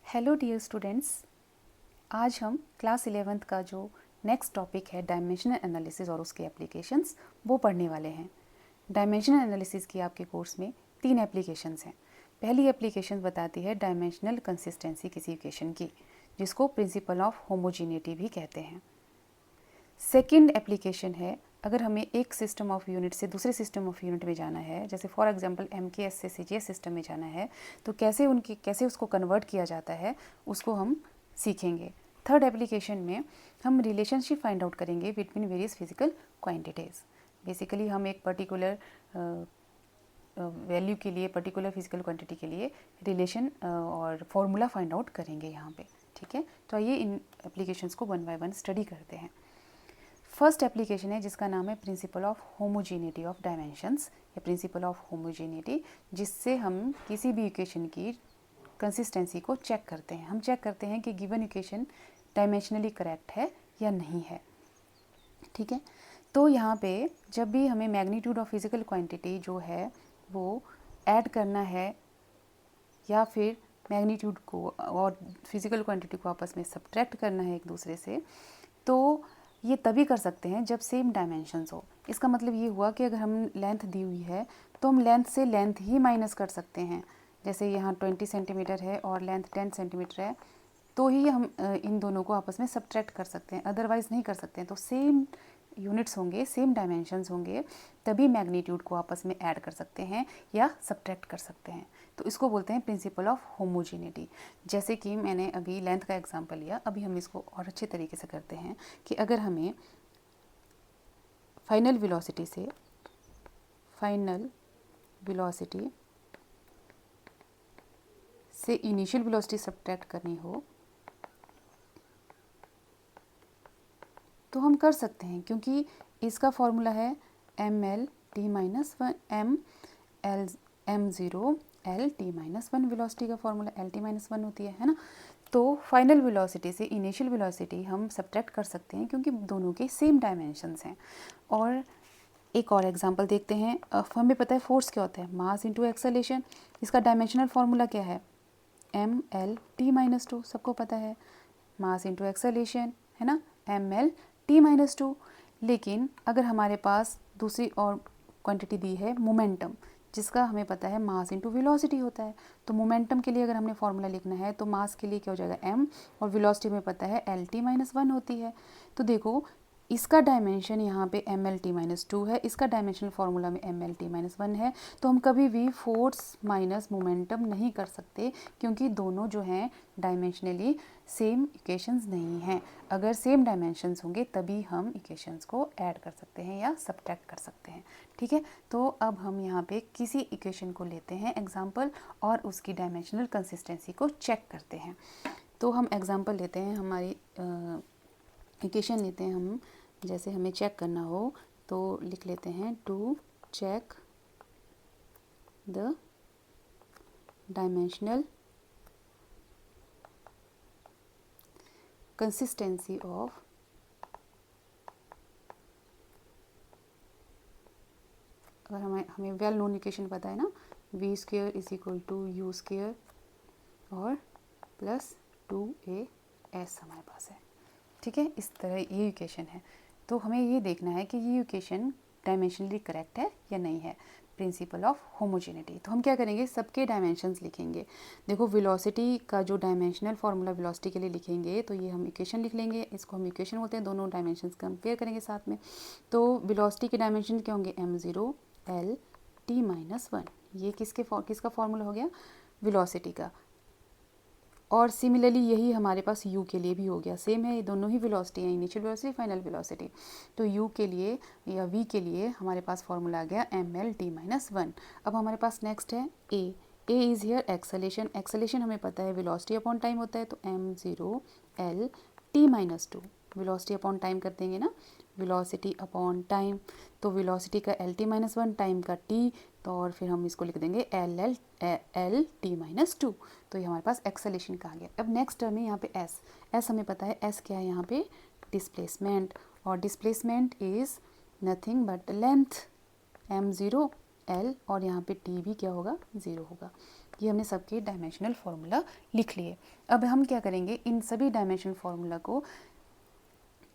Hello dear students, आज हम class 11th का जो नेक्स्ट टॉपिक है डायमेंशनल एनालिसिस और उसके एप्लीकेशंस वो पढ़ने वाले हैं। डायमेंशनल एनालिसिस की आपके कोर्स में 3 एप्लीकेशंस हैं। पहली एप्लीकेशन बताती है डायमेंशनल कंसिस्टेंसी किसी इक्वेशन की, जिसको प्रिंसिपल ऑफ होमोजीनिटी भी कहते हैं। सेकेंड एप्लीकेशन है, अगर हमें एक सिस्टम ऑफ यूनिट से दूसरे सिस्टम ऑफ यूनिट में जाना है, जैसे फॉर एग्जांपल MKS से CGS सिस्टम में जाना है, तो कैसे उसको कन्वर्ट किया जाता है उसको हम सीखेंगे। थर्ड एप्लीकेशन में हम रिलेशनशिप फाइंड आउट करेंगे between various physical quantities. Basically हम एक पर्टिकुलर वैल्यू के लिए, पर्टिकुलर फिजिकल क्वांटिटी के लिए रिलेशन और फॉर्मूला फाइंड आउट करेंगे यहाँ पे। ठीक है, तो आइए इन एप्लीकेशंस को वन बाय वन स्टडी करते हैं। फर्स्ट एप्लीकेशन है जिसका नाम है principle of homogeneity of dimensions या प्रिंसिपल ऑफ होमोजीनिटी, जिससे हम किसी भी इक्वेशन की कंसिस्टेंसी को चेक करते हैं। हम चेक करते हैं कि गिवन इक्वेशन डायमेंशनली करेक्ट है या नहीं है। ठीक है, तो यहाँ पे जब भी हमें मैग्नीट्यूड ऑफ फिजिकल क्वांटिटी जो है वो ऐड करना है या फिर मैग्नीट्यूड को और फिजिकल क्वांटिटी को आपस में सब्ट्रैक्ट करना है एक दूसरे से, तो ये तभी कर सकते हैं जब सेम डायमेंशंस हो। इसका मतलब ये हुआ कि अगर हम लेंथ दी हुई है तो हम लेंथ से लेंथ ही माइनस कर सकते हैं। जैसे यहाँ 20 सेंटीमीटर है और लेंथ 10 सेंटीमीटर है, तो ही हम इन दोनों को आपस में सब्ट्रैक्ट कर सकते हैं, अदरवाइज़ नहीं कर सकते हैं। तो सेम यूनिट्स होंगे, सेम डायमेंशंस होंगे, तभी मैग्नीट्यूड को आपस में ऐड कर सकते हैं या सब्ट्रैक्ट कर सकते हैं। तो इसको बोलते हैं प्रिंसिपल ऑफ होमोजीनिटी। जैसे कि मैंने अभी लेंथ का एग्जांपल लिया, अभी हम इसको और अच्छे तरीके से करते हैं कि अगर हमें फाइनल वेलोसिटी से इनिशियल वेलोसिटी सब्ट्रैक्ट करनी हो तो हम कर सकते हैं, क्योंकि इसका फॉर्मूला है mL_t−1 m0L_t−1। वेलोसिटी का फॉर्मूला L_t−1 होती है ना। तो फाइनल वेलोसिटी से इनिशियल वेलोसिटी हम सब्ट्रैक्ट कर सकते हैं क्योंकि दोनों के सेम डायमेंशंस हैं। और एक और एग्जांपल देखते हैं। हमें पता है फोर्स क्या होता है, मास इंटू एक्सेलेरेशन। इसका डायमेंशनल फॉर्मूला क्या है, mL_t−2। सबको पता है, मास इंटू एक्सेलेरेशन है ना, mL_t−2। लेकिन अगर हमारे पास दूसरी और क्वांटिटी दी है मोमेंटम, जिसका हमें पता है मास इंटू वेलोसिटी होता है, तो मोमेंटम के लिए अगर हमने फॉर्मूला लिखना है तो मास के लिए क्या हो जाएगा m, और वेलोसिटी में पता है L_t−1 होती है। तो देखो इसका डायमेंशन यहाँ पे mL_t−2 है, इसका डायमेंशनल फार्मूला में mL_t−1 है। तो हम कभी भी फोर्स माइनस मोमेंटम नहीं कर सकते, क्योंकि दोनों जो हैं डायमेंशनली सेम इक्वेशंस नहीं हैं। अगर सेम डायमेंशंस होंगे तभी हम इक्वेशंस को ऐड कर सकते हैं या सब्ट्रैक्ट कर सकते हैं। ठीक है, तो अब हम यहाँ पे किसी इक्वेशन को लेते हैं एग्जाम्पल और उसकी डायमेंशनल कंसिस्टेंसी को चेक करते हैं। तो हम एग्जाम्पल लेते हैं, हमारी इक्वेशन लेते हैं हम। जैसे हमें चेक करना हो तो लिख लेते हैं to check the dimensional consistency of अगर हमें वेल नोन इक्वेशन पता है ना, v² = u² और प्लस 2as हमारे पास है। ठीक है, इस तरह ये इक्वेशन है। तो हमें ये देखना है कि ये इक्वेशन डायमेंशनली करेक्ट है या नहीं है, प्रिंसिपल ऑफ होमोजेनिटी। तो हम क्या करेंगे, सबके डायमेंशंस लिखेंगे। देखो वेलोसिटी का जो डायमेंशनल फार्मूला वेलोसिटी के लिए लिखेंगे तो ये हम इक्वेशन लिख लेंगे, इसको हम इक्वेशन बोलते हैं। दोनों डायमेंशंस कंपेयर करेंगे साथ में। तो वेलोसिटी के डायमेंशन क्या होंगे, m0L_t−1। ये किसका फार्मूला हो गया, वेलोसिटी का। और सिमिलरली यही हमारे पास u के लिए भी हो गया, सेम है, ये दोनों ही वेलोसिटी है, इनिशियल वेलोसिटी फाइनल वेलोसिटी। तो u के लिए या v के लिए हमारे पास फॉर्मूला आ गया mL_t−1। अब हमारे पास नेक्स्ट है a is here acceleration. Acceleration हमें पता है वेलोसिटी अपॉन टाइम होता है, तो m0L_t−2 वेलोसिटी अपॉन टाइम कर देंगे ना, वेलोसिटी अपॉन टाइम। तो वेलोसिटी का L_t−1, टाइम का t, तो और फिर हम इसको लिख देंगे L_t−2। तो ये हमारे पास एक्सेलेरेशन का आ गया। अब नेक्स्ट टर्म है यहाँ पे s हमें पता है s क्या है यहाँ पे, डिस्प्लेसमेंट। और displacement is nothing but length m0L, और यहाँ पे t भी क्या होगा, 0 होगा। ये हमने सबके डायमेंशनल फार्मूला लिख लिए। अब हम क्या करेंगे, इन सभी डायमेंशनल फार्मूला को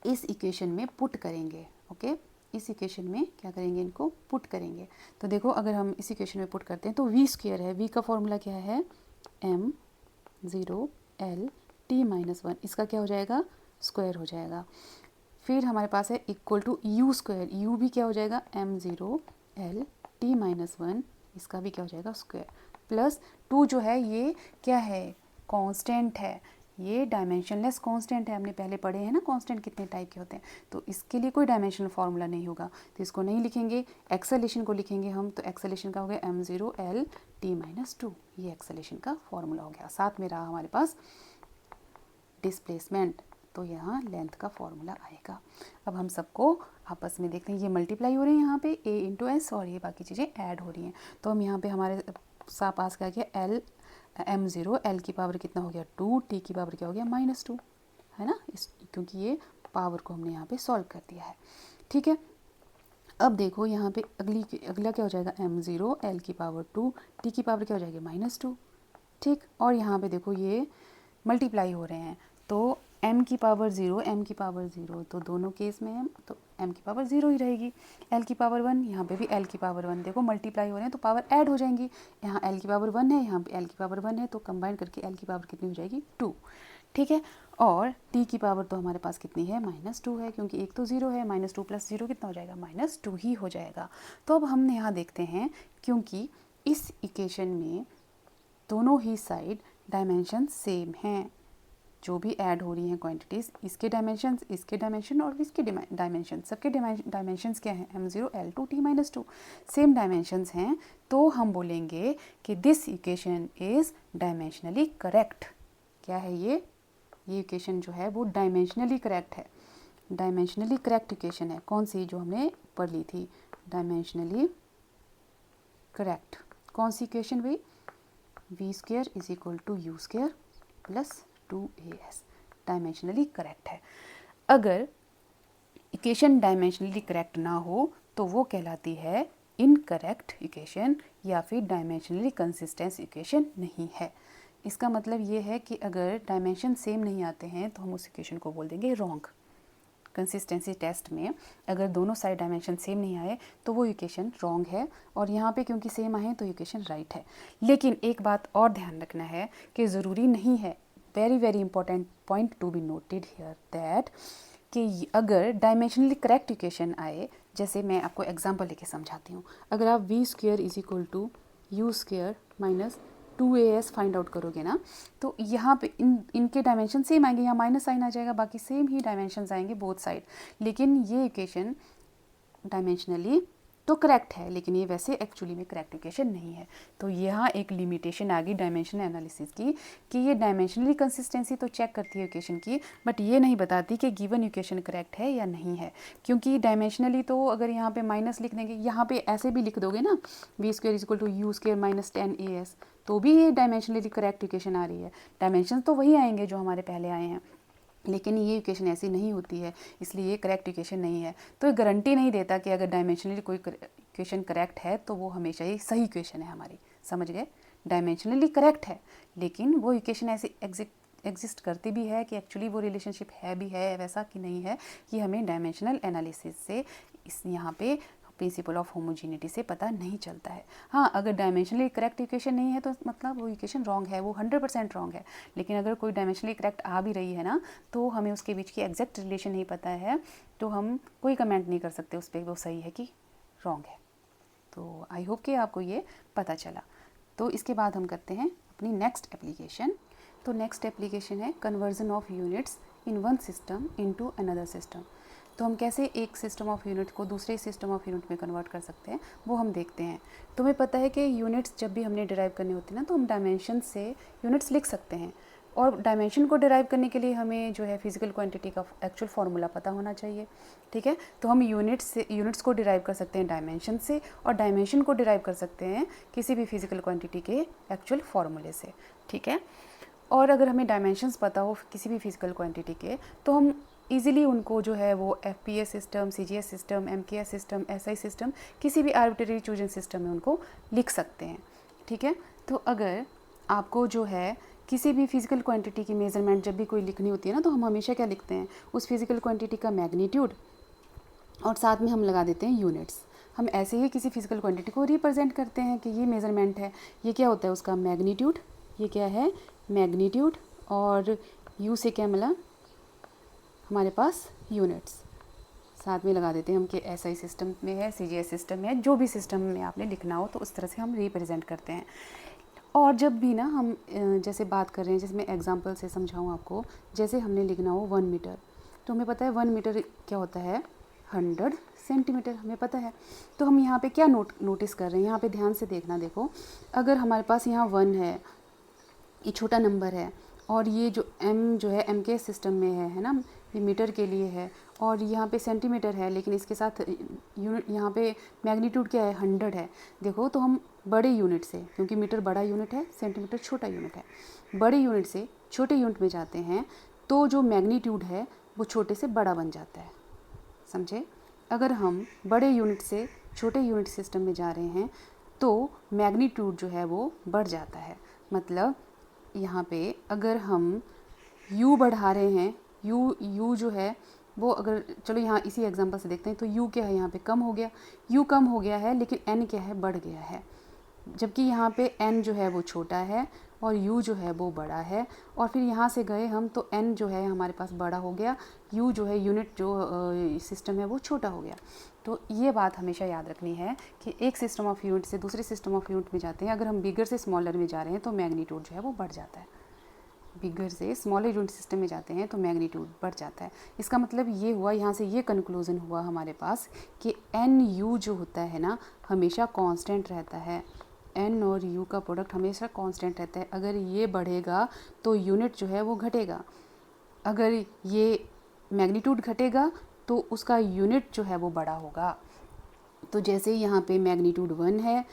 इस इक्वेशन में पुट करेंगे। ओके, इस इक्वेशन में क्या करेंगे, इनको पुट करेंगे। तो देखो अगर हम इस इक्वेशन में पुट करते हैं तो वी स्क्वायर है, वी का फॉर्मूला क्या है, m0 L t-1, इसका क्या हो जाएगा, स्क्वायर हो जाएगा। फिर हमारे पास है equal to u square, u भी क्या हो जाएगा, m0 L t-1, इसका भी क्या हो जाएगा, स्क्वायर, प्लस 2 जो है ये क्या है, कांस्टेंट है, ये डायमेंशनलेस कांस्टेंट है, हमने पहले पढ़े हैं ना कांस्टेंट कितने टाइप के होते हैं, तो इसके लिए कोई डायमेंशनल फार्मूला नहीं होगा, तो इसको नहीं लिखेंगे, एक्सेलेशन को लिखेंगे हम। तो एक्सेलेशन का हो गया m0 L t-2, ये एक्सेलेशन का फार्मूला हो गया। साथ में रहा हमारे पास डिस्प्लेसमेंट, तो यहाँ लेंथ का फॉर्मूला आएगा। अब हम सबको आपस में देखते हैं, ये मल्टीप्लाई हो रहे हैं यहाँ पे a इंटू एस, और ये बाकी चीज़ें ऐड हो रही हैं। तो हम यहाँ पे हमारे पास क्या गया, m0 L की पावर कितना हो गया 2, t की पावर क्या हो गया -2, है ना, क्योंकि ये पावर को हमने यहाँ पे सॉल्व कर दिया है। ठीक है, अब देखो यहाँ पे अगला क्या हो जाएगा, m0 L की पावर 2, t की पावर क्या हो जाएगी -2। ठीक, और यहाँ पे देखो ये मल्टीप्लाई हो रहे हैं, तो m की पावर 0, m की पावर 0, तो दोनों केस में तो m की पावर 0 ही रहेगी। l की पावर 1, यहाँ पे भी l की पावर 1, देखो मल्टीप्लाई हो रहे हैं तो पावर ऐड हो जाएंगी, यहाँ l की पावर 1 है, यहाँ पे l की पावर 1 है, तो कंबाइन करके l की पावर कितनी हो जाएगी 2। ठीक है, और t की पावर तो हमारे पास कितनी है, -2 है, क्योंकि एक तो 0 है, -2 + 0 कितना हो जाएगा, -2 ही हो जाएगा। तो अब हम यहाँ देखते हैं, क्योंकि इस इक्वेशन में दोनों ही साइड डायमेंशन सेम हैं, जो भी ऐड हो रही हैं क्वांटिटीज़, इसके डायमेंशन, इसके डायमेंशन और इसके डायमेंशन, सबके डायमेंशंस क्या हैं, m0 L t-2 same dimensions हैं, तो हम बोलेंगे कि this equation is dimensionally correct. क्या है ये इक्वेशन जो है वो डायमेंशनली करेक्ट है, डायमेंशनली करेक्ट इक्वेशन है। कौन सी, जो हमने पढ़ ली थी, डायमेंशनली करेक्ट। कौन सी इक्वेशन भाई, v square is equal to u square plus 2as, dimensionally correct है। अगर इक्वेशन डायमेंशनली करेक्ट ना हो तो वो कहलाती है इनकरेक्ट इक्वेशन, या फिर डायमेंशनली कंसिस्टेंट इक्वेशन नहीं है। इसका मतलब ये है कि अगर डायमेंशन सेम नहीं आते हैं तो हम उस इक्वेशन को बोल देंगे रॉन्ग। कंसिस्टेंसी टेस्ट में अगर दोनों साइड डायमेंशन सेम नहीं आए तो वो इक्वेशन रॉन्ग है, और यहाँ पे क्योंकि सेम आए तो इक्वेशन राइट है। लेकिन एक बात और ध्यान रखना है कि ज़रूरी नहीं है, very important point to be noted here, that कि अगर डायमेंशनली करेक्ट इक्वेशन आए, जैसे मैं आपको एग्जांपल लेके समझाती हूँ, अगर आप v square is equal to u square minus 2as find out करोगे ना, तो यहाँ पे इनके डायमेंशन सेम आएंगे, यहाँ माइनस साइन आ जाएगा, बाकी सेम ही डायमेंशंस आएंगे बोथ साइड, लेकिन ये इक्वेशन डायमेंशनली तो करेक्ट है, लेकिन ये वैसे एक्चुअली में करेक्ट इक्वेशन नहीं है। तो यहाँ एक लिमिटेशन आ गई डायमेंशन एनालिसिस की, कि ये डायमेंशनली कंसिस्टेंसी तो चेक करती है इक्वेशन की, बट ये नहीं बताती कि गिवन इक्वेशन करेक्ट है या नहीं है। क्योंकि डायमेंशनली तो अगर यहाँ पे माइनस लिख देंगे, यहाँ पे ऐसे भी लिख दोगे ना, v square is equal to u square minus 10as, तो भी ये डायमेंशनली करेक्ट इक्वेशन आ रही है। डायमेंशन तो वही आएंगे जो हमारे पहले आए हैं, लेकिन ये इक्वेशन ऐसी नहीं होती है, इसलिए ये करेक्ट इक्वेशन नहीं है। तो ये गारंटी नहीं देता कि अगर डायमेंशनली कोई इक्वेशन करेक्ट है तो वो हमेशा ही सही इक्वेशन है हमारी, समझ गए। डायमेंशनली करेक्ट है, लेकिन वो इक्वेशन ऐसी एग्जिस्ट करती भी है कि एक्चुअली वो रिलेशनशिप है भी है वैसा कि नहीं है, कि हमें डायमेंशनल एनालिसिस से इस यहाँ पे प्रिंसिपल ऑफ होमोजीनिटी से पता नहीं चलता है। हाँ, अगर डायमेंशनली करेक्ट इक्वेशन नहीं है तो मतलब वो इक्वेशन रॉन्ग है, वो 100% रॉन्ग है। लेकिन अगर कोई डायमेंशनली करेक्ट आ भी रही है ना, तो हमें उसके बीच की एग्जैक्ट रिलेशन नहीं पता है, तो हम कोई कमेंट नहीं कर सकते उस पर वो सही है कि रॉन्ग है। तो आई होप कि आपको ये पता चला। तो इसके बाद हम करते हैं अपनी नेक्स्ट एप्लीकेशन। तो नेक्स्ट एप्लीकेशन है conversion of units in one system into another system. तो हम कैसे एक सिस्टम ऑफ यूनिट को दूसरे सिस्टम ऑफ यूनिट में कन्वर्ट कर सकते हैं वो हम देखते हैं। तुम्हें पता है कि यूनिट्स जब भी हमने डिराइव करनी होती है ना, तो हम डायमेंशन से यूनिट्स लिख सकते हैं, और डायमेंशन को डिराइव करने के लिए हमें जो है फिजिकल क्वांटिटी का एक्चुअल फार्मूला पता होना चाहिए। ठीक है, तो हम यूनिट्स को डिराइव कर सकते हैं डायमेंशन से, और डायमेंशन को डिराइव कर सकते हैं किसी भी फिजिकल क्वांटिटी के एक्चुअल फार्मूले से। ठीक है, और अगर हमें डायमेंशंस पता हो किसी भी फिजिकल क्वांटिटी के, तो हम ईजिली उनको जो है वो FPS system, CGS system, MKS system, SI system, किसी भी आर्बिट्रेरी चूजन सिस्टम में उनको लिख सकते हैं। ठीक है, तो अगर आपको जो है किसी भी फिज़िकल क्वांटिटी की मेज़रमेंट जब भी कोई लिखनी होती है ना, तो हम हमेशा क्या लिखते हैं, उस फिज़िकल क्वांटिटी का मैग्नीट्यूड और साथ में हम लगा देते हैं यूनिट्स। हम ऐसे ही किसी फिज़िकल क्वांटिटी को रिप्रेजेंट करते हैं कि ये मेज़रमेंट है, ये क्या होता है उसका मैग्नीट्यूड, ये क्या है मैग्नीट्यूड, और यू से क्या मिला हमारे पास यूनिट्स, साथ में लगा देते हैं हम कि एसआई सिस्टम में है, सीजीएस सिस्टम में है, जो भी सिस्टम में आपने लिखना हो तो उस तरह से हम रिप्रेजेंट करते हैं। और जब भी ना हम जैसे बात कर रहे हैं, जिसमें एग्जांपल से समझाऊँ आपको, जैसे हमने लिखना हो 1 मीटर, तो हमें पता है 1 मीटर क्या होता है 100 सेंटीमीटर, हमें पता है। तो हम यहाँ पे क्या नोटिस कर रहे हैं, यहाँ पे ध्यान से देखना, देखो अगर हमारे पास यहाँ 1 है, ये छोटा नंबर है, और ये जो m जो है m के सिस्टम में है ना, ये मीटर के लिए है, और यहाँ पे सेंटीमीटर है, लेकिन इसके साथ यूनिट यहाँ पे मैग्नीट्यूड क्या है 100 है। देखो तो हम बड़े यूनिट से, क्योंकि मीटर बड़ा यूनिट है, सेंटीमीटर छोटा यूनिट है, बड़े यूनिट से छोटे यूनिट में जाते हैं तो जो मैग्नीट्यूड है वो छोटे से बड़ा बन जाता है, समझे। अगर हम बड़े यूनिट से छोटे यूनिट सिस्टम में जा रहे हैं तो मैग्नीट्यूड जो है वो बढ़ जाता है। मतलब यहाँ पे अगर हम u बढ़ा रहे हैं, u जो है वो, अगर चलो यहाँ इसी एग्जांपल से देखते हैं, तो u क्या है यहाँ पे कम हो गया, u कम हो गया है, लेकिन n क्या है बढ़ गया है, जबकि यहाँ पे n जो है वो छोटा है और u जो है वो बड़ा है। और फिर यहाँ से गए हम तो n जो है हमारे पास बड़ा हो गया, u जो है यूनिट जो सिस्टम है वो छोटा हो गया। तो ये बात हमेशा याद रखनी है कि एक सिस्टम ऑफ यूनिट से दूसरे सिस्टम ऑफ यूनिट में जाते हैं, अगर हम बिगर से स्मॉलर में जा रहे हैं तो मैग्नीट्यूड जो है वो बढ़ जाता है, बिगर से स्मॉलर यूनिट सिस्टम में जाते हैं तो मैग्नीट्यूड बढ़ जाता है। इसका मतलब ये हुआ, यहाँ से ये कंक्लूज़न हुआ हमारे पास कि NU जो होता है ना हमेशा कांस्टेंट रहता है, n और u का प्रोडक्ट हमेशा कांस्टेंट रहता है। अगर ये बढ़ेगा तो यूनिट जो है वो घटेगा, अगर ये मैग्नीट्यूड घटेगा तो उसका यूनिट जो है वो बड़ा होगा। तो जैसे यहाँ पे मैग्नीट्यूड 1 है,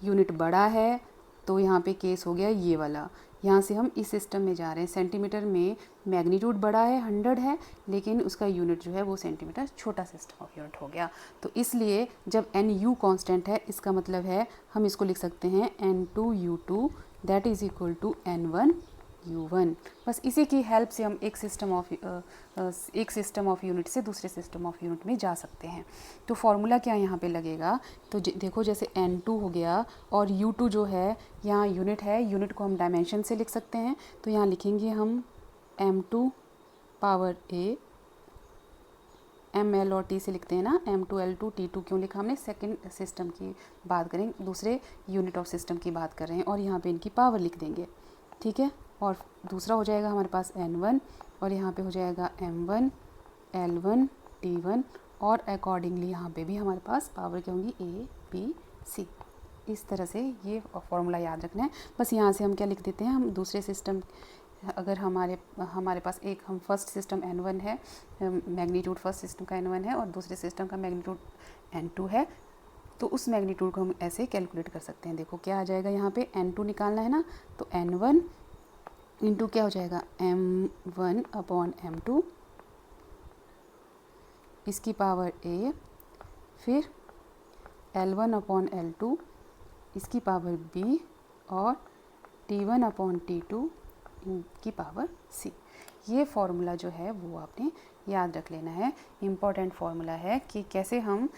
यूनिट बड़ा है, तो यहाँ पे केस हो गया ये वाला। यहाँ से हम इस सिस्टम में जा रहे हैं, सेंटीमीटर में मैग्नीट्यूड बड़ा है 100 है, लेकिन उसका यूनिट जो है वो सेंटीमीटर, छोटा सिस्टम ऑफ यूनिट हो गया। तो इसलिए जब NU कांस्टेंट है, इसका मतलब है हम इसको लिख सकते हैं N2U2 that is equal to N1U1। बस इसी की हेल्प से हम एक सिस्टम ऑफ यूनिट से दूसरे सिस्टम ऑफ यूनिट में जा सकते हैं। तो फॉर्मूला क्या यहाँ पे लगेगा, तो देखो जैसे N2 हो गया और U2 जो है यहाँ यूनिट है, यूनिट को हम डायमेंशन से लिख सकते हैं। तो यहाँ लिखेंगे हम M2 पावर A, ML और T से लिखते हैं ना, M2 L2 T2 क्यों लिखा हमने, सेकंड सिस्टम की बात करेंगे, दूसरे यूनिट ऑफ सिस्टम की बात कर रहे हैं, और यहाँ पे इनकी पावर लिख देंगे, ठीक है। और दूसरा हो जाएगा हमारे पास N1, और यहाँ पे हो जाएगा M1 L1 T1, और अकॉर्डिंगली यहाँ पे भी हमारे पास पावर क्या होंगी A B C। इस तरह से ये फॉर्मूला याद रखना है। बस यहाँ से हम क्या लिख देते हैं, हम दूसरे सिस्टम, अगर हमारे पास एक हम फर्स्ट सिस्टम N1 है, मैग्नीट्यूड फर्स्ट सिस्टम का N1 है और दूसरे सिस्टम का मैग्नीट्यूड N2 है, तो उस मैग्नीट्यूड को हम ऐसे कैलकुलेट कर सकते हैं। देखो क्या आ जाएगा, यहाँ पे N2 निकालना है ना, तो N1 इंटू क्या हो जाएगा M1 अपॉन M2, इसकी पावर A, फिर L1 अपॉन L2, इसकी पावर B, और T1 अपॉन T2 की पावर C। ये फार्मूला जो है वो आपने याद रख लेना है, इम्पॉर्टेंट फार्मूला है कि कैसे हम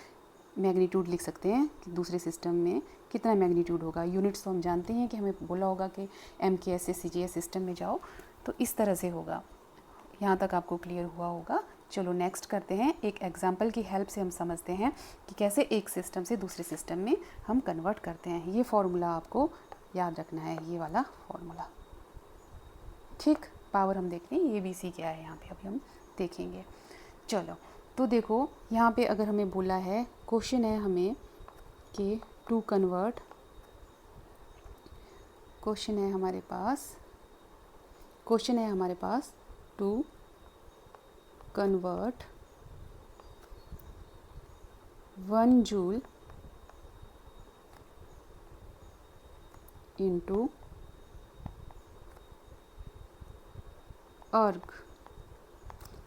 मैग्नीट्यूड लिख सकते हैं कि दूसरे सिस्टम में कितना मैग्नीट्यूड होगा। यूनिट्स तो हम जानते हैं कि हमें बोला होगा कि MKS से CGS सिस्टम में जाओ, तो इस तरह से होगा। यहाँ तक आपको क्लियर हुआ होगा। चलो नेक्स्ट करते हैं, एक एग्जांपल की हेल्प से हम समझते हैं कि कैसे एक सिस्टम से दूसरे सिस्टम में हम कन्वर्ट करते हैं। ये फार्मूला आपको याद रखना है, ये वाला फार्मूला, ठीक। पावर हम देख लें ABC क्या है यहाँ पे, अभी हम देखेंगे। चलो तो देखो यहाँ पे अगर हमें बोला है, क्वेश्चन है हमें कि टू कन्वर्ट, क्वेश्चन है हमारे पास टू कन्वर्ट 1 जूल इंटू अर्ग।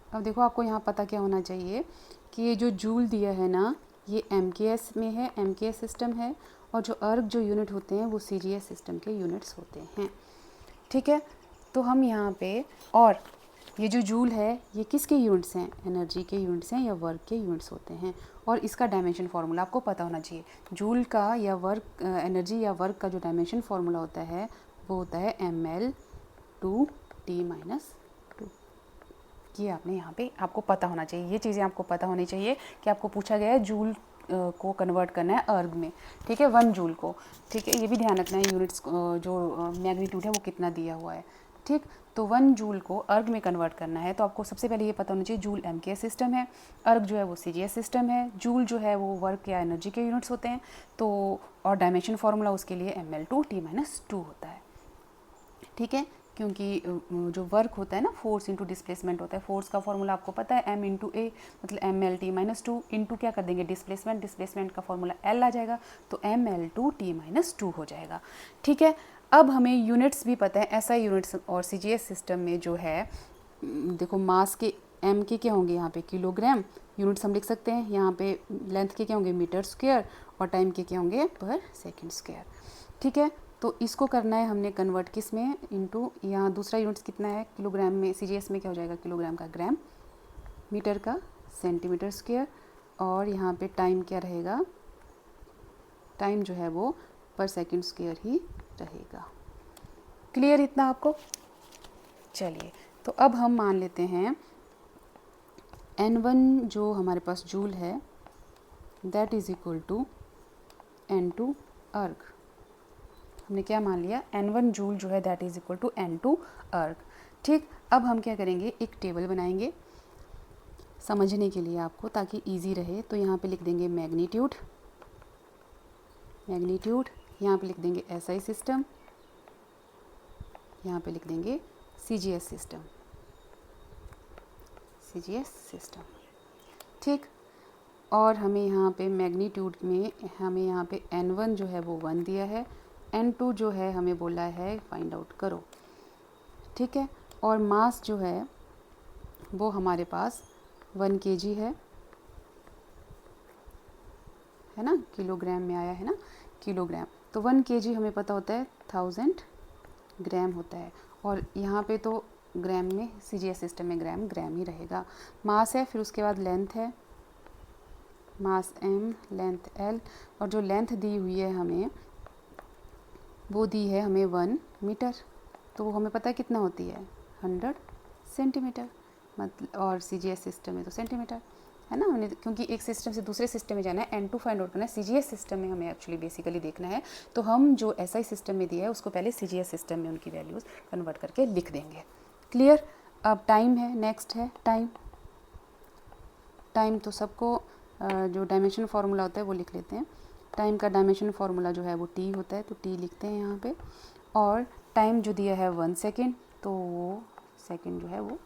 अब देखो आपको यहाँ पता क्या होना चाहिए कि ये जो जूल दिया है ना, ये MKS में है, MKS सिस्टम है, और जो अर्ग जो यूनिट होते हैं वो CGS सिस्टम के यूनिट्स होते हैं। ठीक है, तो हम यहाँ पे, और ये जो जूल है ये किसके यूनिट्स हैं, एनर्जी के यूनिट्स हैं या वर्क के यूनिट्स होते हैं। और इसका डायमेंशन फार्मूला आपको पता होना चाहिए। जूल का या वर्क एनर्जी या वर्क का जो डायमेंशन फार्मूला होता है वो होता है ml/T-2। ये आपने यहाँ पे आपको पता होना चाहिए, ये चीज़ें आपको पता होनी चाहिए कि आपको पूछा गया है जूल को कन्वर्ट करना है अर्ग में। ठीक है, 1 जूल को। ठीक है, ये भी ध्यान रखना है यूनिट्स जो मैग्नीट्यूड है वो कितना दिया हुआ है। ठीक, तो 1 जूल को अर्ग में कन्वर्ट करना है तो आपको सबसे पहले ये पता होना चाहिए जूल MKS सिस्टम है, अर्ग जो है वो CGS सिस्टम है, जूल जो है वो वर्क या एनर्जी के यूनिट्स होते हैं। तो और डायमेंशन फार्मूला उसके लिए ml/T-2 होता है। ठीक है, क्योंकि जो वर्क होता है ना, फोर्स इंटू डिस्प्लेसमेंट होता है। फोर्स का फॉर्मूला आपको पता है m इंटू ए, मतलब ml/T-2 इंटू क्या कर देंगे डिस्प्लेसमेंट, डिस्प्लेसमेंट का फॉर्मूला L आ जाएगा तो ml/T-2 हो जाएगा। ठीक है, अब हमें यूनिट्स भी पता है SI यूनिट्स और CGS सिस्टम में जो है, देखो मास के m के क्या होंगे यहाँ पे किलोग्राम, यूनिट्स हम लिख सकते हैं। यहाँ पे लेंथ के क्या होंगे मीटर स्क्वायर और टाइम के क्या होंगे पर सेकेंड स्क्वायर। ठीक है, तो इसको करना है हमने कन्वर्ट किस में, इनटू, यहाँ दूसरा यूनिट्स कितना है किलोग्राम में, CGS में क्या हो जाएगा किलोग्राम का ग्राम, मीटर का सेंटीमीटर स्क्वायर, और यहाँ पे टाइम क्या रहेगा, टाइम जो है वो पर सेकंड स्क्वायर ही रहेगा। क्लियर इतना आपको? चलिए, तो अब हम मान लेते हैं N1 जो हमारे पास जूल है that is equal to N2 erg. हमने क्या मान लिया, N1 जूल जो है that is equal to N2 अर्ग। ठीक, अब हम क्या करेंगे, एक टेबल बनाएंगे समझने के लिए आपको, ताकि इजी रहे। तो यहाँ पे लिख देंगे मैग्नीट्यूड, यहाँ पे लिख देंगे SI सिस्टम, यहाँ पे लिख देंगे CGS सिस्टम। ठीक, और हमें यहाँ पे मैग्नीट्यूड में हमें यहाँ पे N1 जो है वो 1 दिया है, N2 जो है हमें बोला है फाइंड आउट करो। ठीक है, और मास जो है वो हमारे पास 1 kg है ना, किलोग्राम में आया है ना, किलोग्राम। तो 1 kg हमें पता होता है 1000 ग्राम होता है, और यहाँ पे तो ग्राम में CGS सिस्टम में ग्राम ही रहेगा। मास है, फिर उसके बाद लेंथ है, मास m, लेंथ l, और जो लेंथ दी हुई है हमें वो दी है हमें 1 मीटर, तो वो हमें पता है कितना होती है 100 सेंटीमीटर, मतलब, और CGS सिस्टम में तो सेंटीमीटर है ना, हमने क्योंकि एक सिस्टम से दूसरे सिस्टम में जाना है, N2 फाइंड आउट करना है, CGS सिस्टम में हमें एक्चुअली बेसिकली देखना है, तो हम जो SI सिस्टम में दिया है उसको पहले CGS सिस्टम में उनकी वैल्यूज़ कन्वर्ट करके लिख देंगे। क्लियर? अब टाइम है, नेक्स्ट है टाइम तो सबको जो डायमेंशन फार्मूला होता है वो लिख लेते हैं। टाइम का डायमेंशन फार्मूला जो है वो T होता है, तो T लिखते हैं यहाँ पे, और टाइम जो दिया है 1 सेकेंड, तो वो सेकेंड जो है वो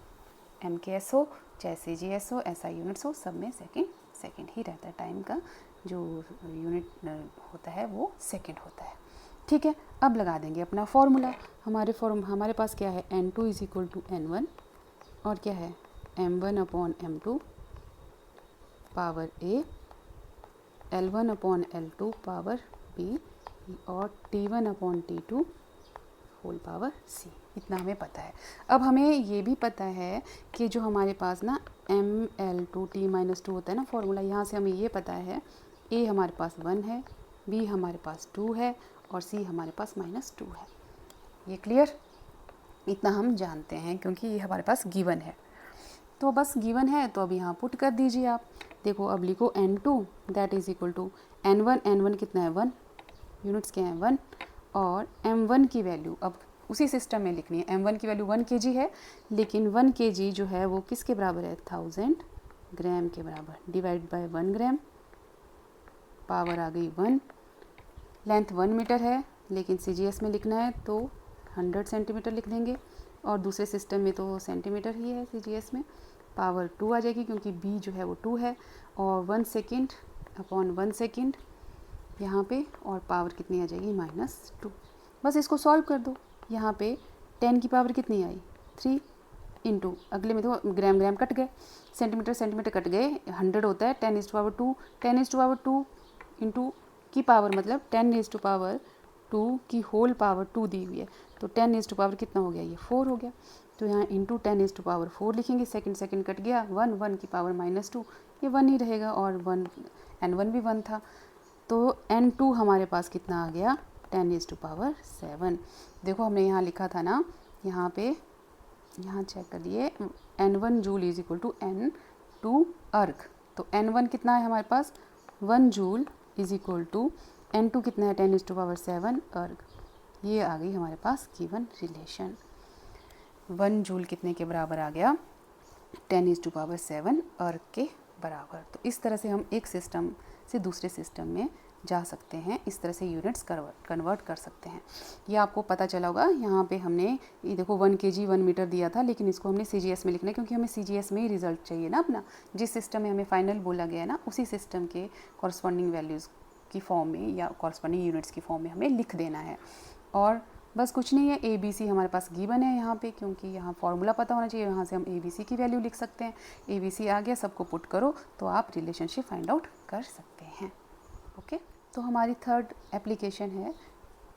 MKS हो चाहे CGS हो, SI यूनिट्स हो, सब में सेकेंड ही रहता है। टाइम का जो यूनिट होता है वो सेकेंड होता है। ठीक है, अब लगा देंगे अपना फॉर्मूला। हमारे पास क्या है, N2 is equal to N1, और क्या है M1 upon M2 power A, L1 upon L2 power B, और T1 upon T2 whole power C। इतना हमें पता है। अब हमें ये भी पता है कि जो हमारे पास ना ml/T-2 होता है ना फॉर्मूला, यहाँ से हमें ये पता है A हमारे पास 1 है, B हमारे पास 2 है, और C हमारे पास -2 है। ये क्लियर? इतना हम जानते हैं क्योंकि ये हमारे पास गिवन है। तो बस गिवन है तो अब यहाँ पुट कर दीजिए आप। देखो अब लिखो N2 that is equal to N1 कितना है 1, यूनिट्स क्या है 1, और M1 की वैल्यू अब उसी सिस्टम में लिखनी है। M1 की वैल्यू 1 kg है, लेकिन 1 kg जो है वो किसके बराबर है 1000 ग्राम के बराबर, डिवाइड बाय 1 ग्राम, पावर आ गई 1। लेंथ 1 मीटर है, लेकिन CGS में लिखना है तो 100 सेंटीमीटर लिख देंगे, और दूसरे सिस्टम में तो सेंटीमीटर ही है CGS में। पावर 2 आ जाएगी क्योंकि B जो है वो 2 है, और 1 सेकेंड अपॉन 1 सेकेंड यहाँ पे, और पावर कितनी आ जाएगी -2। बस इसको सॉल्व कर दो। यहाँ पे 10 की पावर कितनी आई 3, इंटू अगले में तो ग्राम कट गए, सेंटीमीटर कट गए, 100 होता है 10⁻², 10⁻² इंटू की पावर मतलब 10⁻² की होल पावर 2 दी हुई है, तो 10⁻² कितना हो गया, ये 4 हो गया। तो यहाँ इंटू 10⁻4 लिखेंगे, सेकंड सेकंड कट गया, 1 की पावर -2, ये 1 ही रहेगा, और 1 n1 भी 1 था, तो n2 हमारे पास कितना आ गया, 10⁻7। देखो हमने यहाँ लिखा था ना, यहाँ पे यहाँ चेक करिए, n1 joule is equal to n2 अर्ग, तो n1 कितना है हमारे पास 1 joule is equal to n2 कितना है 10⁻7 अर्ग। ये आ गई हमारे पास गिवन रिलेशन। 1 जूल कितने के बराबर आ गया, 10⁻7 अर्ग के बराबर। तो इस तरह से हम एक सिस्टम से दूसरे सिस्टम में जा सकते हैं, इस तरह से यूनिट्स कन्वर्ट कर सकते हैं। ये आपको पता चला होगा, यहाँ पे हमने ये देखो 1 kg 1 मीटर दिया था, लेकिन इसको हमने CGS में लिखना है, क्योंकि हमें CGS में ही रिजल्ट चाहिए ना अपना, जिस सिस्टम में हमें फाइनल बोला गया है ना, उसी सिस्टम के कॉरस्पॉन्डिंग वैल्यूज़ की फॉर्म में या कॉरस्पॉन्डिंग यूनिट्स की फॉर्म में हमें लिख देना है। और बस कुछ नहीं है, ABC हमारे पास गिवन है यहाँ पे, क्योंकि यहाँ फॉर्मूला पता होना चाहिए, यहाँ से हम ABC की वैल्यू लिख सकते हैं। ABC आ गया, सबको पुट करो तो आप रिलेशनशिप फाइंड आउट कर सकते हैं। ओके, तो हमारी थर्ड एप्लीकेशन है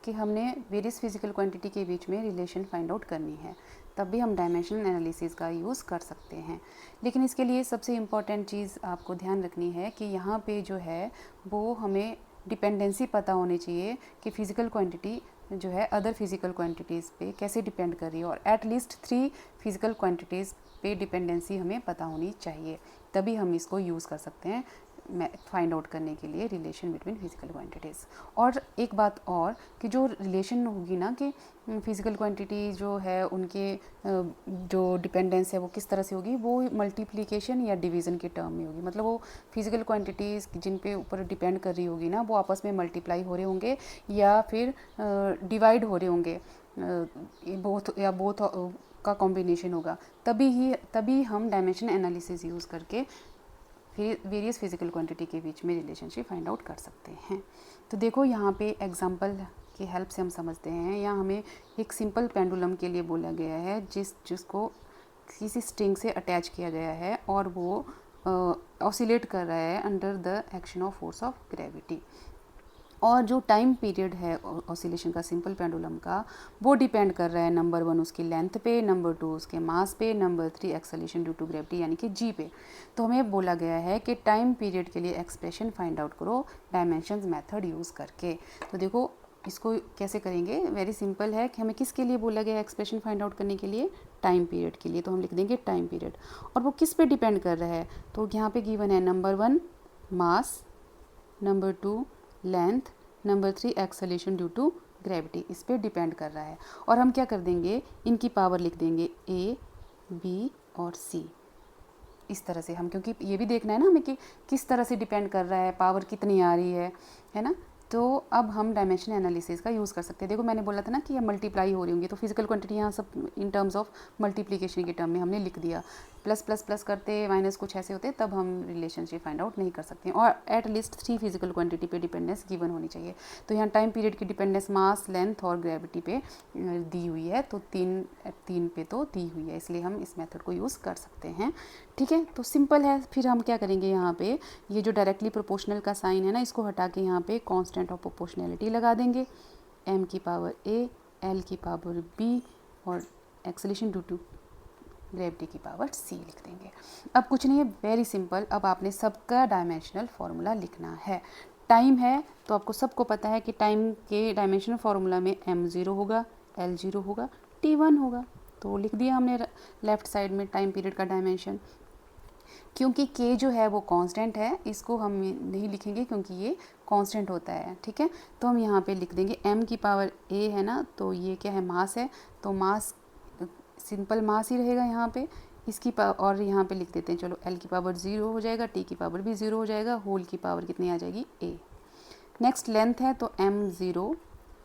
कि हमने वेरियस फिजिकल क्वांटिटी के बीच में रिलेशन फाइंड आउट करनी है, तब भी हम डायमेंशनल एनालिसिस का यूज़ कर सकते हैं। लेकिन इसके लिए सबसे इम्पॉर्टेंट चीज़ आपको ध्यान रखनी है कि यहाँ पे जो है वो हमें डिपेंडेंसी पता होनी चाहिए कि फ़िज़िकल क्वांटिटी जो है अदर फिज़िकल क्वांटिटीज़ पे कैसे डिपेंड कर रही है, और एटलीस्ट 3 फिज़िकल क्वांटिटीज़ पे डिपेंडेंसी हमें पता होनी चाहिए, तभी हम इसको यूज़ कर सकते हैं फाइंड आउट करने के लिए रिलेशन बिटवीन फिज़िकल क्वांटिटीज़। और एक बात और कि जो रिलेशन होगी ना कि फिज़िकल क्वांटिटी जो है उनके जो डिपेंडेंस है वो किस तरह से होगी, वो मल्टीप्लिकेशन या डिवीज़न के टर्म में होगी। मतलब वो फिज़िकल क्वांटिटीज़ जिन पे ऊपर डिपेंड कर रही होगी ना, वो आपस में मल्टीप्लाई हो रहे होंगे या फिर डिवाइड हो रहे होंगे, बोथ का कॉम्बिनेशन होगा, तभी हम डायमेंशन एनालिसिस यूज़ करके फिर वेरियस फिजिकल क्वांटिटी के बीच में रिलेशनशिप फाइंड आउट कर सकते हैं। तो देखो यहाँ पे एग्जांपल की हेल्प से हम समझते हैं। यहाँ हमें एक सिंपल पेंडुलम के लिए बोला गया है जिसको किसी स्ट्रिंग से अटैच किया गया है और वो ऑसिलेट कर रहा है under the action of force of gravity, और जो टाइम पीरियड है ऑसिलेशन का सिंपल पेंडुलम का वो डिपेंड कर रहा है नंबर 1 उसकी लेंथ पे, नंबर 2 उसके मास पे, number 3 acceleration due to gravity यानी कि जी पे। तो हमें बोला गया है कि टाइम पीरियड के लिए एक्सप्रेशन फाइंड आउट करो डायमेंशंस मेथड यूज़ करके। तो देखो इसको कैसे करेंगे, वेरी सिंपल है कि हमें किसके लिए बोला गया है एक्सप्रेशन फाइंड आउट करने के लिए, टाइम पीरियड के लिए। तो हम लिख देंगे टाइम पीरियड, और वो किस पे डिपेंड कर रहा है, तो यहाँ पे गिवन है number 1 mass, number 2 length, number 3 acceleration due to gravity, इस पे डिपेंड कर रहा है। और हम क्या कर देंगे, इनकी पावर लिख देंगे A, B और C, इस तरह से हम, क्योंकि ये भी देखना है ना हमें कि किस तरह से डिपेंड कर रहा है, पावर कितनी आ रही है ना। तो अब हम डायमेंशन एनालिसिस का यूज़ कर सकते हैं। देखो मैंने बोला था ना कि ये मल्टीप्लाई हो रही होंगी, तो फिजिकल क्वांटिटी यहाँ सब इन टर्म्स ऑफ मल्टीप्लिकेशन के टर्म में हमने लिख दिया, प्लस प्लस प्लस करते माइनस कुछ ऐसे होते तब हम रिलेशनशिप फाइंड आउट नहीं कर सकते हैं। और एट लीस्ट 3 फिजिकल क्वांटिटी पे डिपेंडेंस गिवन होनी चाहिए। तो यहाँ टाइम पीरियड की डिपेंडेंस मास, लेंथ और ग्रेविटी पे दी हुई है, तो तीन पे तो दी हुई है, इसलिए हम इस मेथड को यूज़ कर सकते हैं। ठीक है, तो सिंपल है। फिर हम क्या करेंगे, यहाँ पे ये जो डायरेक्टली प्रोपोर्शनल का साइन है ना, इसको हटा के यहाँ पे कांस्टेंट ऑफ प्रोपोर्शनैलिटी लगा देंगे, m की पावर a, l की पावर b और एक्सेलेरेशन ड्यू टू ग्रेविटी की पावर c लिख देंगे। अब कुछ नहीं है, वेरी सिंपल। अब आपने सबका डायमेंशनल फार्मूला लिखना है। टाइम है तो आपको सबको पता है कि टाइम के डायमेंशनल फार्मूला में m0 होगा, l0 होगा, t1 होगा, तो लिख दिया हमने लेफ्ट साइड में टाइम पीरियड का डायमेंशन। क्योंकि k जो है वो कांस्टेंट है, इसको हम नहीं लिखेंगे क्योंकि ये कांस्टेंट होता है। ठीक है, तो हम यहाँ पे लिख देंगे m की पावर a है ना, तो ये क्या है, मास है, तो मास सिंपल मास ही रहेगा यहाँ पे, इसकी और यहाँ पे लिख देते हैं, चलो l की पावर 0 हो जाएगा, t की पावर भी 0 हो जाएगा, होल की पावर कितनी आ जाएगी a। नेक्स्ट लेंथ है तो m0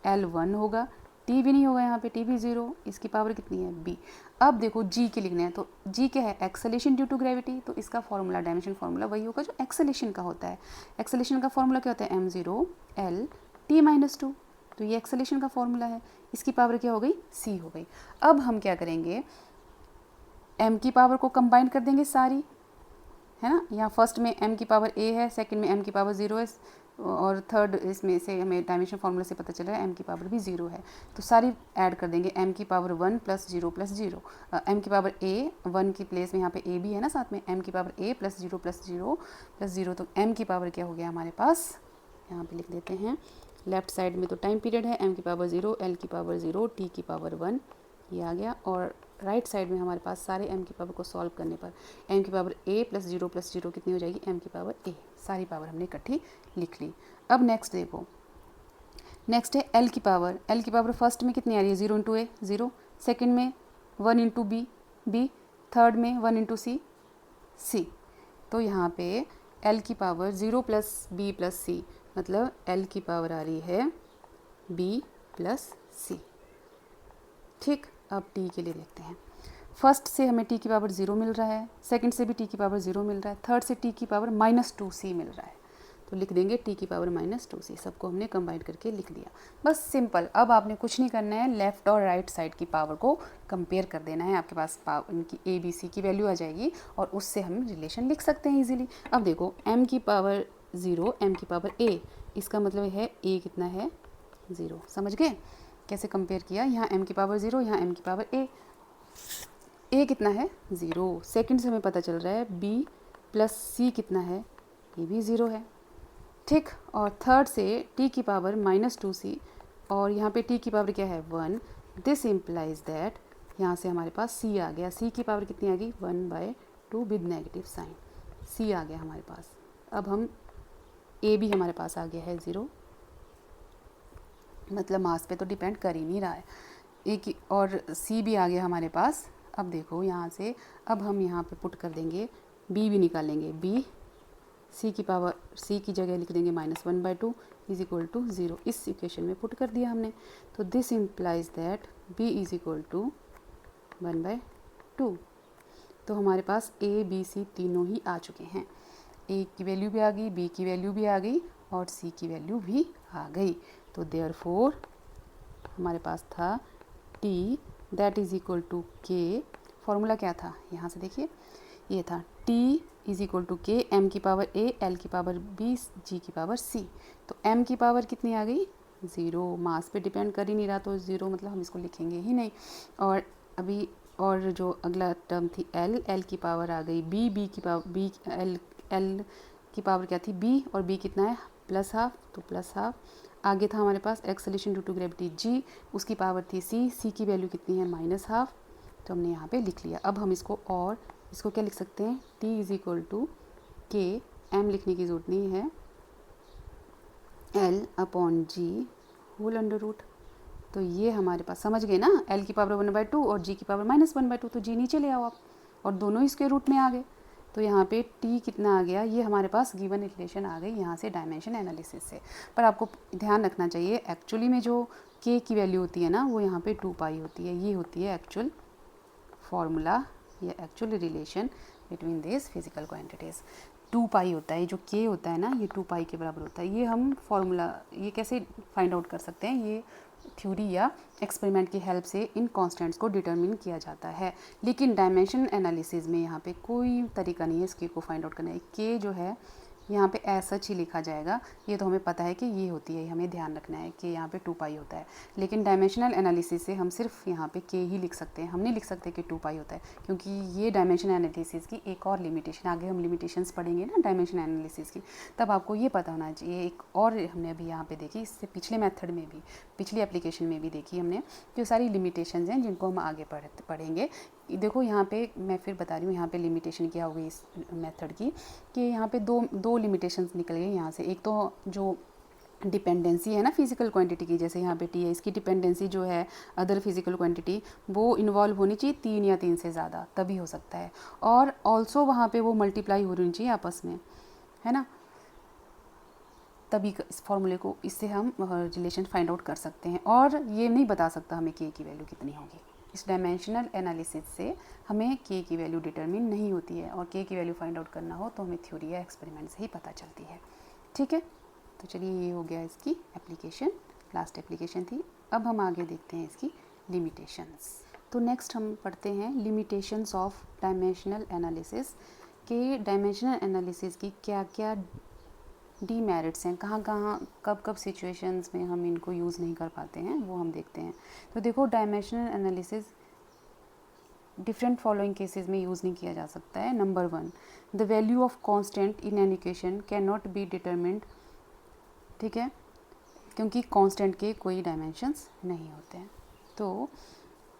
l1 होगा, t भी नहीं होगा यहाँ पे, t भी 0, इसकी पावर कितनी है b। अब देखो g के लिखना है, तो g क्या है, एक्सेलेरेशन ड्यू टू ग्रेविटी, तो इसका फॉर्मूला डायमेंशन फार्मूला वही होगा जो एक्सेलेरेशन का होता है। एक्सेलेरेशन का फॉर्मूला क्या होता है, m0 l t-2, तो ये एक्सेलेरेशन का फॉर्मूला है, इसकी पावर क्या हो गई, c हो गई। अब हम क्या करेंगे, m की पावर को कंबाइन कर देंगे सारी, है ना। यहाँ फर्स्ट में m की पावर a है, सेकंड में m की पावर 0 है, और थर्ड इसमें से हमें डायमेंशन फार्मूला से पता चल रहा है m की पावर भी 0 है। तो सारी ऐड कर देंगे, m की पावर 1 प्लस 0 प्लस 0, m की पावर a 1 की प्लेस में यहाँ पे a भी है ना साथ में, m की power a plus 0 plus 0 plus 0, तो m की पावर क्या हो गया हमारे पास, यहाँ पे लिख देते हैं लेफ्ट साइड में तो टाइम पीरियड है, m की पावर 0, l की पावर 0, t की पावर 1, ये आ गया। और राइट साइड में हमारे पास सारे m की पावर को सॉल्व करने पर m की पावर a प्लस 0 कितनी हो जाएगी, m की पावर a, सारी पावर हमने इकट्ठी लिख ली। अब नेक्स्ट देखो, नेक्स्ट है l की पावर फर्स्ट में कितनी आ रही है, 0 इंटू a 0, सेकेंड में 1 इंटू b, थर्ड में 1 इंटू c। तो यहाँ पे l की power 0 plus b plus c, मतलब l की पावर आ रही है b प्लस c। ठीक, अब t के लिए देखते हैं। फर्स्ट से हमें t की पावर 0 मिल रहा है, सेकंड से भी t की पावर 0 मिल रहा है, थर्ड से t की पावर -2c मिल रहा है, तो लिख देंगे t की पावर -2c। सबको हमने कंबाइन करके लिख दिया, बस सिंपल। अब आपने कुछ नहीं करना है, लेफ़्ट और राइट साइड की पावर को कंपेयर कर देना है, आपके पास इनकी a b c की वैल्यू आ जाएगी और उससे हम रिलेशन लिख सकते हैं इजीली। अब देखो m की पावर 0, m की पावर a, इसका मतलब है a कितना है 0, समझ गए कैसे कंपेयर किया। यहाँ m की पावर 0, यहाँ m की पावर a कितना है 0। सेकंड से हमें पता चल रहा है b प्लस c कितना है, ये भी 0 है। ठीक, और थर्ड से t की पावर -2c, और यहाँ पे t की पावर क्या है 1, दिस इम्प्लाइज दैट यहाँ से हमारे पास c आ गया। c की पावर कितनी आ गई 1/2 विद नेगेटिव साइन, c आ गया हमारे पास। अब हम a भी हमारे पास आ गया है 0, मतलब मास पे तो डिपेंड कर ही नहीं रहा है, एक और c भी आ गया हमारे पास। अब देखो यहाँ से, अब हम यहाँ पे पुट कर देंगे, b भी निकालेंगे, b c की पावर c की जगह लिख देंगे -1/2 इज इक्वल टू 0, इस इक्वेशन में पुट कर दिया हमने। तो this implies that b is equal to 1/2। तो हमारे पास a b c तीनों ही आ चुके हैं, a की वैल्यू भी आ गई, b की वैल्यू भी आ गई और c की वैल्यू भी आ गई। तो देयरफॉर हमारे पास था t that is equal to k, formula क्या था यहाँ से देखिए, ये था t is equal to k, m की पावर a, l की पावर b, g की पावर c। तो m की पावर कितनी आ गई 0, मास पे डिपेंड कर ही नहीं रहा तो 0, मतलब हम इसको लिखेंगे ही नहीं। और अभी और जो अगला टर्म थी l की पावर आ गई b की पावर l की पावर क्या थी b, और b कितना है +½ तो +½ आगे था हमारे पास x solution due to gravity g, उसकी पावर थी c की वैल्यू कितनी है -½ तो हमने यहाँ पे लिख लिया। अब हम इसको क्या लिख सकते हैं, t is equal to k, m लिखने की ज़रूरत नहीं है, l/g होल अंडर रूट। तो ये हमारे पास समझ गए ना, l की पावर 1/2 और g की पावर -1/2, तो g नीचे ले आओ आप, और दोनों इसके रूट में आ गए। तो यहाँ पे t कितना आ गया, ये हमारे पास गिवन रिलेशन आ गई यहाँ से डायमेंशन एनालिसिस से। पर आपको ध्यान रखना चाहिए, एक्चुअली में जो k की वैल्यू होती है ना, वो यहाँ पे 2π होती है, ये होती है एक्चुअल फार्मूला या actual relation between this physical quantities. 2π होता है, जो k होता है ना, ये 2π के बराबर होता है। ये हम फार्मूला, ये कैसे फाइंड आउट कर सकते हैं, ये थ्योरी या एक्सपेरिमेंट की हेल्प से इन कांस्टेंट्स को डिटरमिन किया जाता है। लेकिन डायमेंशन एनालिसिस में यहाँ पे कोई तरीका नहीं है इस k को फाइंड आउट करने का। k जो है यहाँ पे ऐसा ही लिखा जाएगा, ये तो हमें पता है कि ये होती है, हमें ध्यान रखना है कि यहाँ पे 2π होता है। लेकिन डायमेंशनल एनालिसिस से हम सिर्फ यहाँ पे k ही लिख सकते हैं, हम नहीं लिख सकते कि 2π होता है, क्योंकि ये डायमेंशन एनालिसिस की एक और लिमिटेशन, आगे हम लिमिटेशंस पढ़ेंगे ना डायमेंशन एनालिसिस की, तब आपको ये पता होना चाहिए। एक और हमने अभी यहाँ पे देखी, इससे पिछले मेथड में भी, पिछली एप्लीकेशन में भी देखी हमने, जो सारी लिमिटेशंस हैं जिनको हम आगे पढ़ेंगे। देखो यहाँ पे मैं फिर बता रही हूँ, यहाँ पे लिमिटेशन क्या हो गई इस मेथड की, कि यहाँ पे दो लिमिटेशंस निकल गई यहाँ से। एक तो जो डिपेंडेंसी है ना फिजिकल क्वांटिटी की, जैसे यहाँ पे टी है, इसकी डिपेंडेंसी जो है अदर फिजिकल क्वांटिटी, वो इन्वॉल्व होनी चाहिए 3 या 3 से ज़्यादा, तभी हो सकता है। और ऑल्सो वहाँ पे वो मल्टीप्लाई हो रही चाहिए आपस में, है ना, तभी इस फॉर्मूले को, इससे हम रिलेशन फाइंड आउट कर सकते हैं। और ये नहीं बता सकता हमें k की वैल्यू कितनी होगी, इस डायमेंशनल एनालिसिस से हमें k की वैल्यू डिटरमिन नहीं होती है, और k की वैल्यू फाइंड आउट करना हो तो हमें थ्योरी या एक्सपेरिमेंट से ही पता चलती है। ठीक है, तो चलिए ये हो गया इसकी एप्लीकेशन, लास्ट एप्लीकेशन थी। अब हम आगे देखते हैं इसकी लिमिटेशंस। तो नेक्स्ट हम पढ़ते हैं लिमिटेशंस ऑफ डायमेंशनल एनालिसिस, कि डायमेंशनल एनालिसिस की क्या क्या डीमेरिट्स हैं, कहाँ कहाँ कब कब सिचुएशंस में हम इनको यूज़ नहीं कर पाते हैं, वो हम देखते हैं। तो देखो, dimensional analysis different following cases में यूज़ नहीं किया जा सकता है। Number 1, the value of constant in an equation can not B determined, ठीक है, क्योंकि कांस्टेंट के कोई डायमेंशंस नहीं होते हैं। तो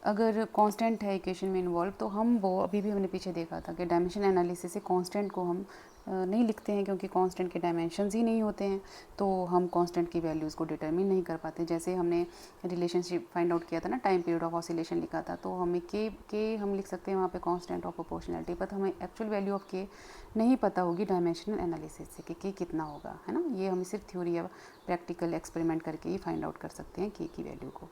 अगर कांस्टेंट है इक्वेशन में इन्वॉल्व, तो हम वो अभी भी हमने पीछे देखा था कि डायमेंशन एनालिसिस से कांस्टेंट को हम नहीं लिखते हैं, क्योंकि कांस्टेंट के डायमेंशंस ही नहीं होते हैं, तो हम कांस्टेंट की वैल्यूज़ को डिटरमिन नहीं कर पाते। जैसे हमने रिलेशनशिप फाइंड आउट किया था ना, टाइम पीरियड ऑफ ऑसिलेशन लिखा था, तो हमें के हम लिख सकते हैं वहाँ पे कांस्टेंट ऑफ प्रोपोर्शनलिटी, बट हमें एक्चुअल वैल्यू ऑफ के नहीं पता होगी डायमेंशनल एनालिसिस से कि के कितना होगा, है ना। ये हम सिर्फ थ्योरी या प्रैक्टिकल एक्सपेरिमेंट करके ही फाइंड आउट कर सकते हैं के की वैल्यू को।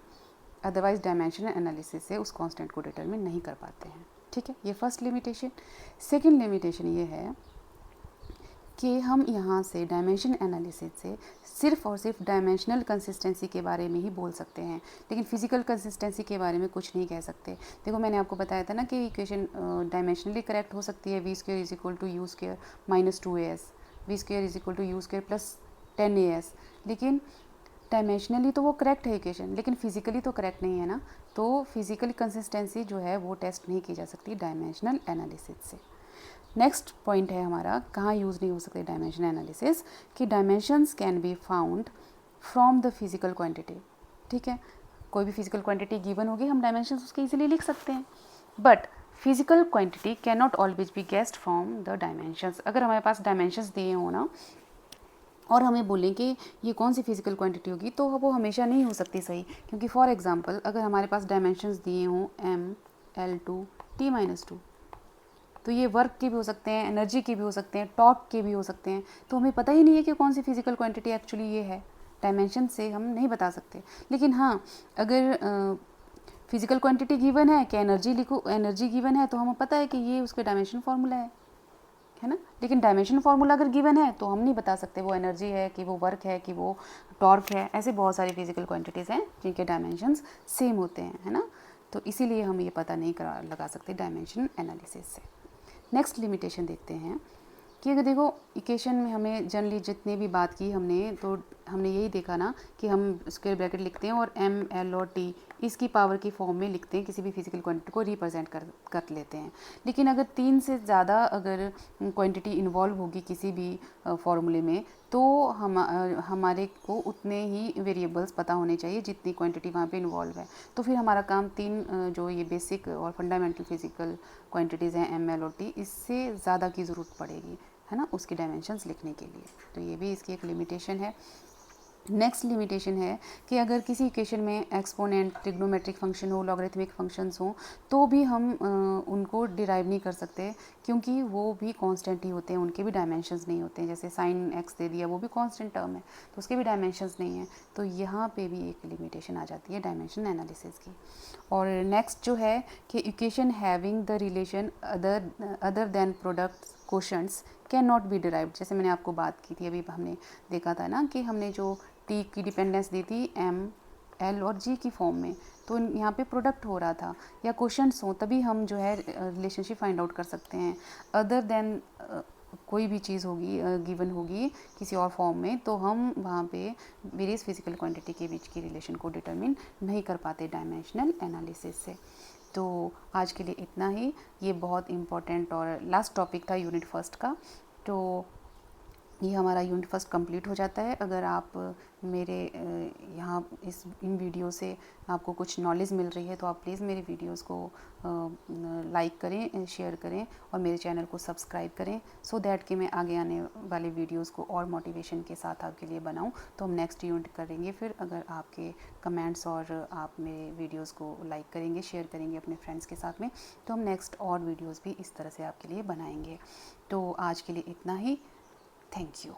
अदरवाइज डायमेंशनल एनालिसिस से उस कांस्टेंट को डिटरमिन नहीं कर पाते हैं, ठीक है। ये फर्स्ट लिमिटेशन। सेकंड लिमिटेशन ये है कि हम यहाँ से डायमेंशन एनालिसिस से सिर्फ और सिर्फ डायमेंशनल कंसिस्टेंसी के बारे में ही बोल सकते हैं, लेकिन फिजिकल कंसिस्टेंसी के बारे में कुछ नहीं कह सकते। देखो, मैंने आपको बताया था ना कि इक्वेशन डायमेंशनली करेक्ट हो सकती है, v² = u² - 2as, v² = u² + 10as, लेकिन डायमेंशनली तो वो करेक्ट है इक्वेशन, लेकिन फिजिकली तो करेक्ट नहीं है ना। तो फिजिकल कंसिस्टेंसी जो है वो टेस्ट नहीं की जा सकती डायमेंशनल एनालिसिस से। नेक्स्ट पॉइंट है हमारा, कहाँ यूज़ नहीं हो सकते डायमेंशन एनालिसिस, कि dimensions can be found from the physical quantity, ठीक है। कोई भी फिजिकल क्वांटिटी गिवन होगी, हम डायमेंशंस उसके इजीली लिख सकते हैं, but physical quantity can not always be guessed from the dimensions. अगर हमारे पास डायमेंशंस दिए हो ना, और हमें बोलें कि ये कौन सी फिजिकल क्वांटिटी होगी, तो वो हमेशा नहीं हो सकती सही, क्योंकि फॉर एग्जांपल अगर हमारे पास डायमेंशंस दिए हों m, L2, T-2, तो ये वर्क के भी हो सकते हैं, एनर्जी के भी हो सकते हैं, टॉर्क के भी हो सकते हैं, तो हमें पता ही नहीं है कि कौन सी फिजिकल क्वांटिटी एक्चुअली ये है। डायमेंशन से हम नहीं बता सकते। लेकिन हाँ, अगर फिजिकल क्वांटिटी गिवन है कि एनर्जी लिखो, एनर्जी गिवन है, तो हमें पता है कि ये उसके डायमेंशन फार्मूला है ना। लेकिन डायमेंशन फार्मूला अगर गिवन है तो हम नहीं बता सकते वो एनर्जी है कि वो वर्क है कि वो टॉर्क है। ऐसे बहुत सारी फिजिकल क्वांटिटीज़ हैं जिनके डायमेंशंस सेम होते हैं, है ना। तो इसीलिए हम ये पता नहीं लगा सकते डायमेंशन एनालिसिस से। नेक्स्ट लिमिटेशन देखते हैं कि अगर देखो, इक्वेशन में हमें जनरली जितने भी बात की हमने, तो हमने यही देखा ना कि हम स्क्वायर ब्रैकेट लिखते हैं और m, l और t इसकी पावर की फॉर्म में लिखते हैं, किसी भी फिजिकल क्वांटिटी को रिप्रेजेंट कर लेते हैं। लेकिन अगर 3 से ज़्यादा अगर क्वांटिटी इन्वॉल्व होगी किसी भी फॉर्मूले में, तो हमारे को उतने ही वेरिएबल्स पता होने चाहिए जितनी क्वांटिटी वहाँ पे इन्वॉल्व है। तो फिर हमारा काम 3 जो ये बेसिक और फंडामेंटल फिजिकल क्वांटिटीज़ हैं m, l और t, इससे ज़्यादा की ज़रूरत पड़ेगी, है ना, उसकी डायमेंशंस लिखने के लिए। तो ये भी इसकी एक लिमिटेशन है। नेक्स्ट लिमिटेशन है कि अगर किसी इक्वेशन में एक्सपोनेंट, ट्रिग्नोमेट्रिक फंक्शन हो, लॉगरिथमिक फंक्शंस हो, तो भी हम उनको डिराइव नहीं कर सकते, क्योंकि वो भी कांस्टेंट ही होते हैं, उनके भी डायमेंशंस नहीं होते हैं। जैसे साइन x दे दिया, वो भी कांस्टेंट टर्म है, तो उसके भी डायमेंशंस नहीं हैं। तो यहाँ पे भी एक लिमिटेशन आ जाती है डायमेंशन एनालिसिस की। और नेक्स्ट जो है कि equation having the relation other than product quotients can not be derived. जैसे मैंने आपको बात की थी, अभी हमने देखा था ना कि हमने जो t की डिपेंडेंस दी थी m, l और g की फॉर्म में, तो यहाँ पे प्रोडक्ट हो रहा था या क्वोशंट्स हो, तभी हम जो है रिलेशनशिप फाइंड आउट कर सकते हैं। अदर देन कोई भी चीज़ होगी गिवन होगी किसी और फॉर्म में, तो हम वहाँ पे वेरियस फिजिकल क्वांटिटी के बीच की रिलेशन को डिटरमिन नहीं कर पाते डायमेंशनल एनालिसिस से। तो आज के लिए इतना ही। ये बहुत इम्पोर्टेंट और लास्ट टॉपिक था यूनिट फर्स्ट का। तो ये हमारा यूनिट फर्स्ट कंप्लीट हो जाता है। अगर आप मेरे यहाँ इन वीडियो से आपको कुछ नॉलेज मिल रही है, तो आप प्लीज़ मेरे वीडियोस को लाइक करें, शेयर करें और मेरे चैनल को सब्सक्राइब करें, सो दैट कि मैं आगे आने वाले वीडियोस को और मोटिवेशन के साथ आपके लिए बनाऊं। तो हम नेक्स्ट यूनिट करेंगे फिर, अगर आपके कमेंट्स और आप मेरे वीडियोस को लाइक करेंगे, शेयर करेंगे अपने फ्रेंड्स के साथ में, तो हम नेक्स्ट और वीडियोज़ भी इस तरह से आपके लिए बनाएंगे। तो आज के लिए इतना ही। Thank you.